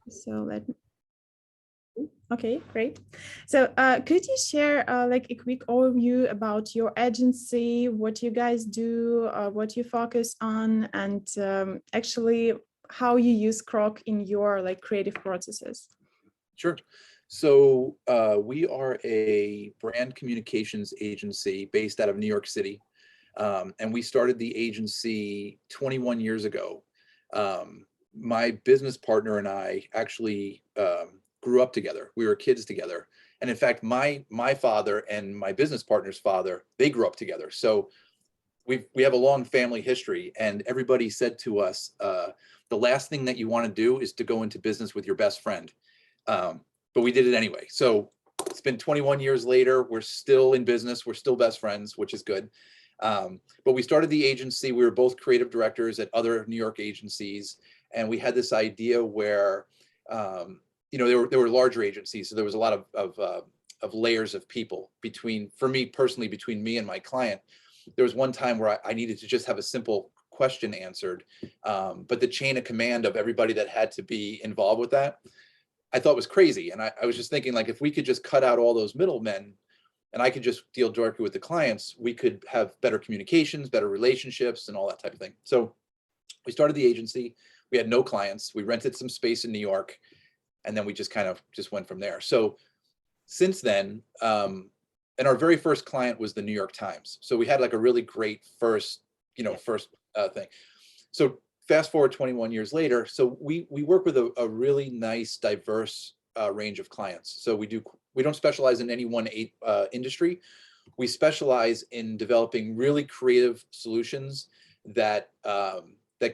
So okay, great. So could you share like a quick overview about your agency, what you guys do, what you focus on, and actually how you use KROCK in your like creative processes? Sure. So we are a brand communications agency based out of New York City. And we started the agency 21 years ago. My business partner and I actually grew up together. We were kids together. And in fact, my father and my business partner's father, they grew up together. So we have a long family history, and everybody said to us, the last thing that you want to do is to go into business with your best friend. But we did it anyway. So it's been 21 years later. We're still in business. We're still best friends, which is good. But we started the agency. We were both creative directors at other New York agencies. And we had this idea where, there were larger agencies. So there was a lot of layers of people for me personally, between me and my client. There was one time where I needed to just have a simple question answered. But the chain of command of everybody that had to be involved with that, I thought was crazy. And I was just thinking, like, if we could just cut out all those middlemen and I could just deal directly with the clients, we could have better communications, better relationships, and all that type of thing. So we started the agency. We had no clients. We rented some space in New York, and then we just kind of just went from there. So since then, and our very first client was the New York Times. So we had like a really great first thing. So fast forward 21 years later, so we work with a really nice, diverse range of clients. So we don't specialize in any one industry. We specialize in developing really creative solutions that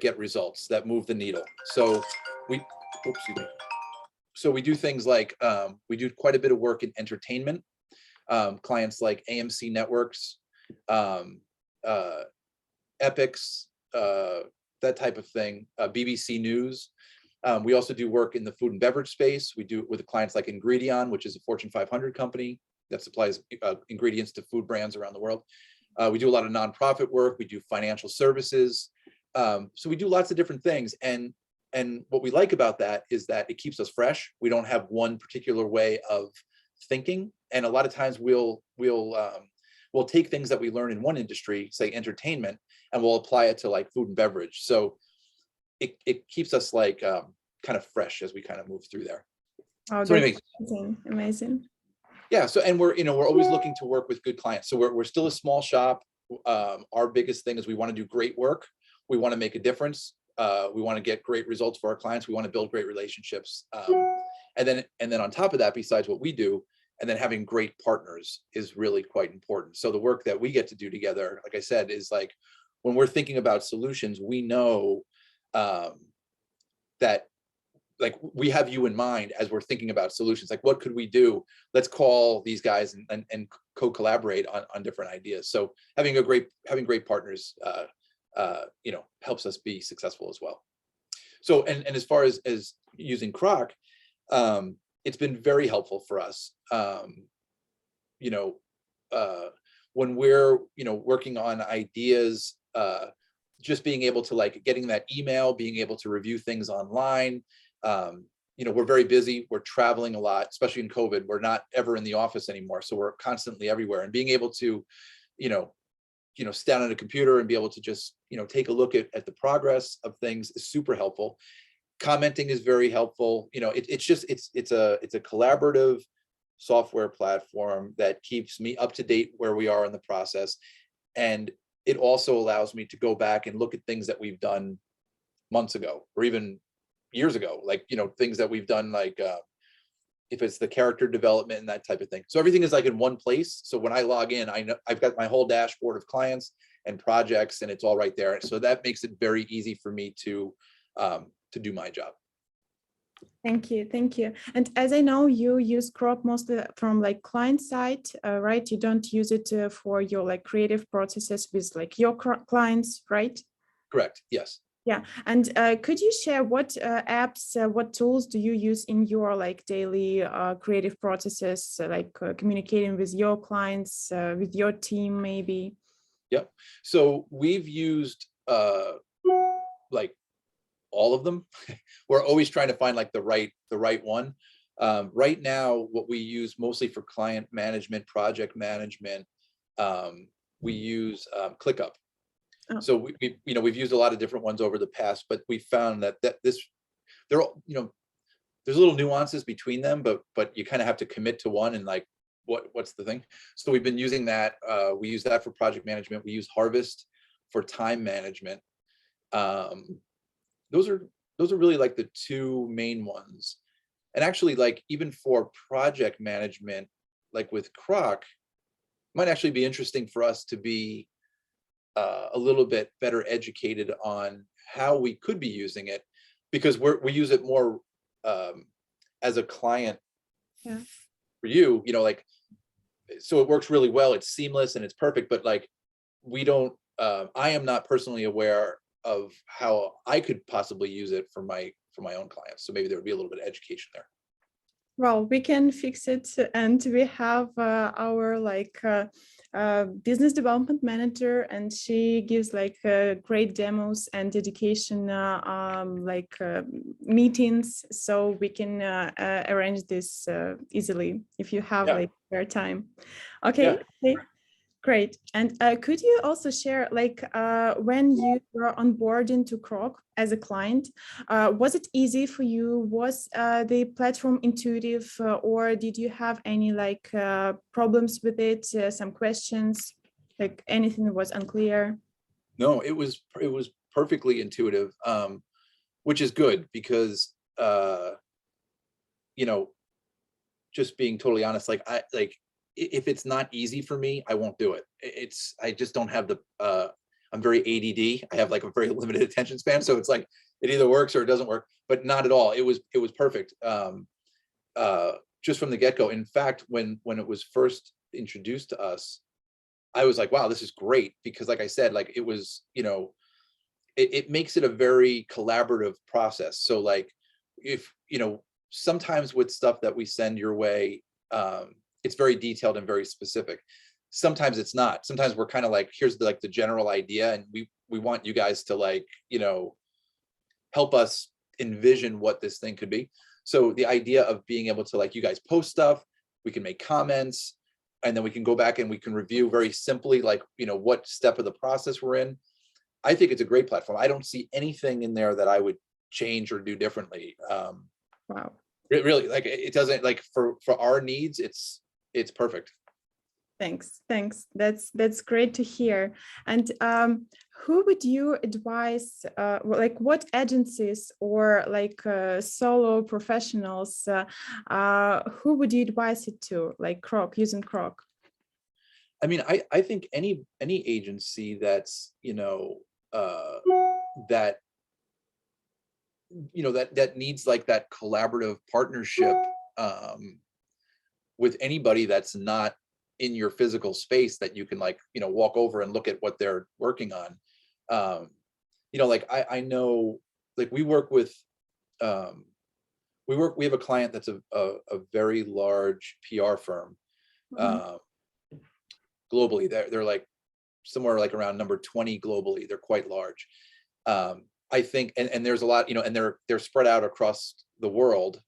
get results, that move the needle. So we do things like we do quite a bit of work in entertainment. Clients like AMC Networks, Epics, that type of thing, BBC News. We also do work in the food and beverage space. We do it with clients like Ingredion, which is a Fortune 500 company that supplies ingredients to food brands around the world. We do a lot of nonprofit work. We do financial services. So we do lots of different things. And what we like about that is that it keeps us fresh. We don't have one particular way of thinking. And a lot of times we'll take things that we learn in one industry, say entertainment, and we'll apply it to like food and beverage. So it keeps us like kind of fresh as we kind of move through there. Oh, so that's anyway, amazing. Yeah. So, and we're always looking to work with good clients. So we're still a small shop. Our biggest thing is we want to do great work. We want to make a difference. We want to get great results for our clients. We want to build great relationships. And then on top of that, besides what we do, and then having great partners is really quite important. So the work that we get to do together, like I said, is like when we're thinking about solutions, we know that like we have you in mind as we're thinking about solutions. Like, what could we do? Let's call these guys and co-collaborate on different ideas. So having great partners, helps us be successful as well. So and as far as using KROCK, it's been very helpful for us. When we're working on ideas, just being able to like getting that email, being able to review things online. We're very busy. We're traveling a lot, especially in COVID. We're not ever in the office anymore, so we're constantly everywhere. And being able to, sit down at a computer and be able to just, take a look at the progress of things is super helpful. Commenting is very helpful. It's a collaborative software platform that keeps me up to date where we are in the process. And it also allows me to go back and look at things that we've done months ago or even years ago, like, things that we've done, like if it's the character development and that type of thing. So everything is like in one place. So when I log in, I know I've got my whole dashboard of clients and projects, and it's all right there. So that makes it very easy for me to do my job. Thank you. And as I know, you use KROCK mostly from like client side, right? You don't use it for your like creative processes with like your clients, right? Correct. Yes. Yeah. And could you share what apps, what tools do you use in your like daily creative processes, like communicating with your clients, with your team, maybe? Yep. So we've used like all of them. We're always trying to find like the right one. Right now, what we use mostly for client management, project management, we use ClickUp. Oh, So we've used a lot of different ones over the past, but we found that they're all, there's little nuances between them, but you kind of have to commit to one and like what's the thing. So we've been using that. We use that for project management. We use Harvest for time management. Those are really like the two main ones. And actually, like even for project management, like with KROCK, might actually be interesting for us to be a little bit better educated on how we could be using it, because we use it more as a client yeah. for you, like, so it works really well. It's seamless and it's perfect, but like we don't, I am not personally aware of how I could possibly use it for my own clients. So maybe there would be a little bit of education there. Well, we can fix it, and we have our business development manager, and she gives like great demos and education meetings, so we can arrange this easily if you have like spare time. Okay. Yeah. Great. And could you also share, like, when you were onboarding to KROCK as a client, was it easy for you? Was the platform intuitive, or did you have any like problems with it? Some questions, like anything that was unclear? No, it was perfectly intuitive, which is good because just being totally honest, like if it's not easy for me, I won't do it. I just don't have the I'm very ADD. I have like a very limited attention span, so it's like it either works or it doesn't work. But not at all. It was perfect, just from the get-go. In fact, when it was first introduced to us, I was like, wow, this is great, because like I said, like it was, it makes it a very collaborative process. So like if sometimes with stuff that we send your way, it's very detailed and very specific. Sometimes it's not. Sometimes we're kind of like, here's the general idea, and we want you guys to like, help us envision what this thing could be. So the idea of being able to, like, you guys post stuff, we can make comments, and then we can go back and we can review very simply, like, what step of the process we're in. I think it's a great platform. I don't see anything in there that I would change or do differently. Wow. It really, like, it doesn't, like, for our needs, it's perfect. Thanks. That's great to hear. And who would you advise, like what agencies or like solo professionals, who would you advise it to, like KROCK, using KROCK? I mean, I think any agency that's, that that needs like that collaborative partnership with anybody that's not in your physical space, that you can, like, walk over and look at what they're working on. Like I know, like we work with, we have a client that's a very large PR firm, globally. They're like somewhere like around number 20 globally. They're quite large. I think, and there's a lot, and they're spread out across the world.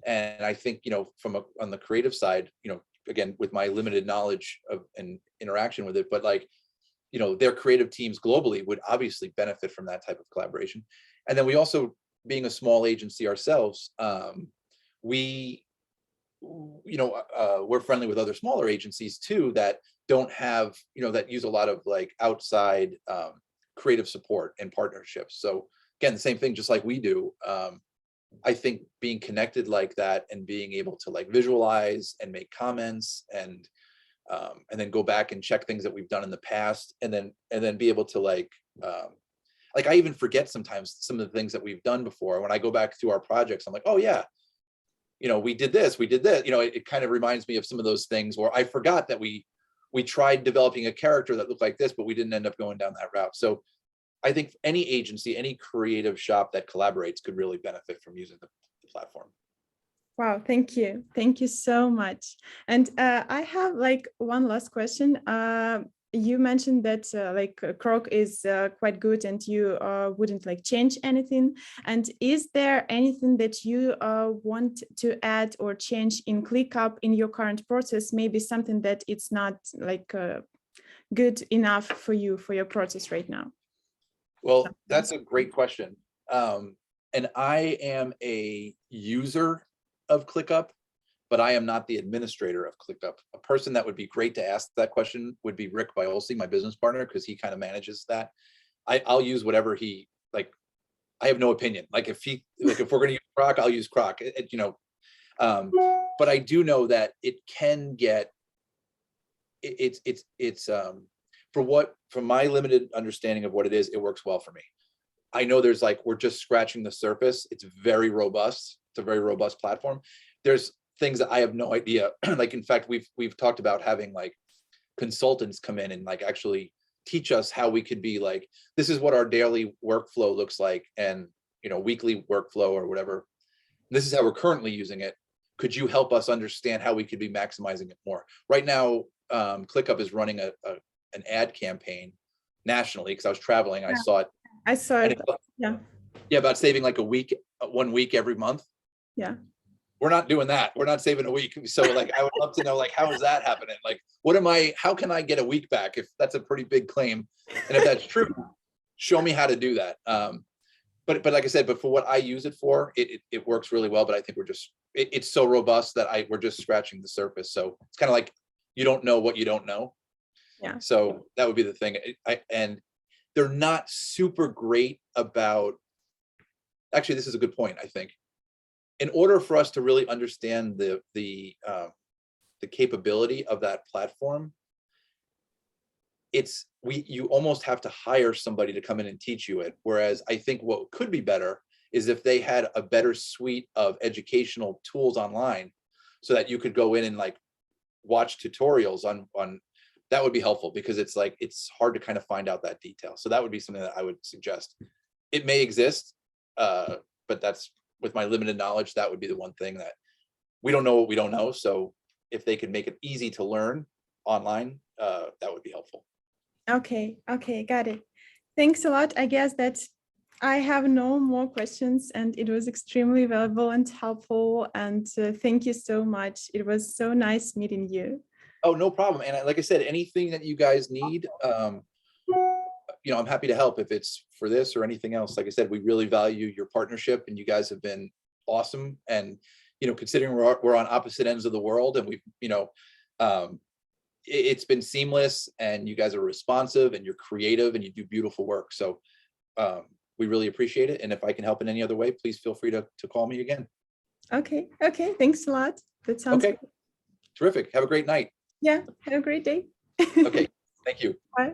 And I think, on the creative side, again, with my limited knowledge of and interaction with it, but like, their creative teams globally would obviously benefit from that type of collaboration. And then we also, being a small agency ourselves, we're friendly with other smaller agencies too, that don't have, that use a lot of like outside creative support and partnerships. So again, the same thing, just like we do. I think being connected like that and being able to like visualize and make comments and then go back and check things that we've done in the past, and then be able to like I even forget sometimes some of the things that we've done before. When I go back through our projects, I'm like, oh yeah, we did this. It kind of reminds me of some of those things where I forgot that we tried developing a character that looked like this, but we didn't end up going down that route. So I think any agency, any creative shop that collaborates could really benefit from using the platform. Wow, thank you so much. And I have like one last question. you mentioned that KROCK is quite good and you wouldn't like change anything. And is there anything that you want to add or change in ClickUp in your current process? Maybe something that it's not like good enough for you for your process right now? Well, that's a great question. And I am a user of ClickUp, but I am not the administrator of ClickUp. A person that would be great to ask that question would be Rick Biolsi, my business partner, because he kind of manages that. I'll use whatever he like. I have no opinion. Like if we're going to use KROCK, I'll use KROCK. But I do know that it can get. From my limited understanding of what it is, it works well for me. I know there's like, we're just scratching the surface. It's very robust. It's a very robust platform. There's things that I have no idea. Like, in fact, we've talked about having like consultants come in and like actually teach us how we could be like, this is what our daily workflow looks like, and weekly workflow or whatever. This is how we're currently using it. Could you help us understand how we could be maximizing it more? Right now, ClickUp is running an ad campaign nationally, because I was traveling. I saw it. I saw it. Yeah. Yeah, about saving like 1 week every month. Yeah. We're not doing that. We're not saving a week. So like, I would love to know, like, how is that happening? Like, how can I get a week back if that's a pretty big claim? And if that's true, show me how to do that. But like I said, but for what I use it for, it works really well. But I think it's so robust that we're just scratching the surface. So it's kind of like, you don't know what you don't know. Yeah. So that would be the thing. And they're not super great about, actually, this is a good point, I think. In order for us to really understand the capability of that platform, you almost have to hire somebody to come in and teach you it. Whereas I think what could be better is if they had a better suite of educational tools online, so that you could go in and like watch tutorials on that would be helpful, because it's hard to kind of find out that detail. So that would be something that I would suggest. It may exist, but that's, with my limited knowledge, that would be the one thing that we don't know what we don't know. So if they could make it easy to learn online, that would be helpful. Okay, got it. Thanks a lot. I guess that I have no more questions, and it was extremely valuable and helpful. And thank you so much. It was so nice meeting you. Oh, no problem. And like I said, anything that you guys need, I'm happy to help if it's for this or anything else. Like I said, we really value your partnership, and you guys have been awesome. And, considering we're on opposite ends of the world, and it's been seamless, and you guys are responsive, and you're creative, and you do beautiful work. So we really appreciate it. And if I can help in any other way, please feel free to call me again. Okay. Thanks a lot. That sounds okay. Good. Terrific. Have a great night. Yeah. Have a great day. Okay. Thank you. Bye.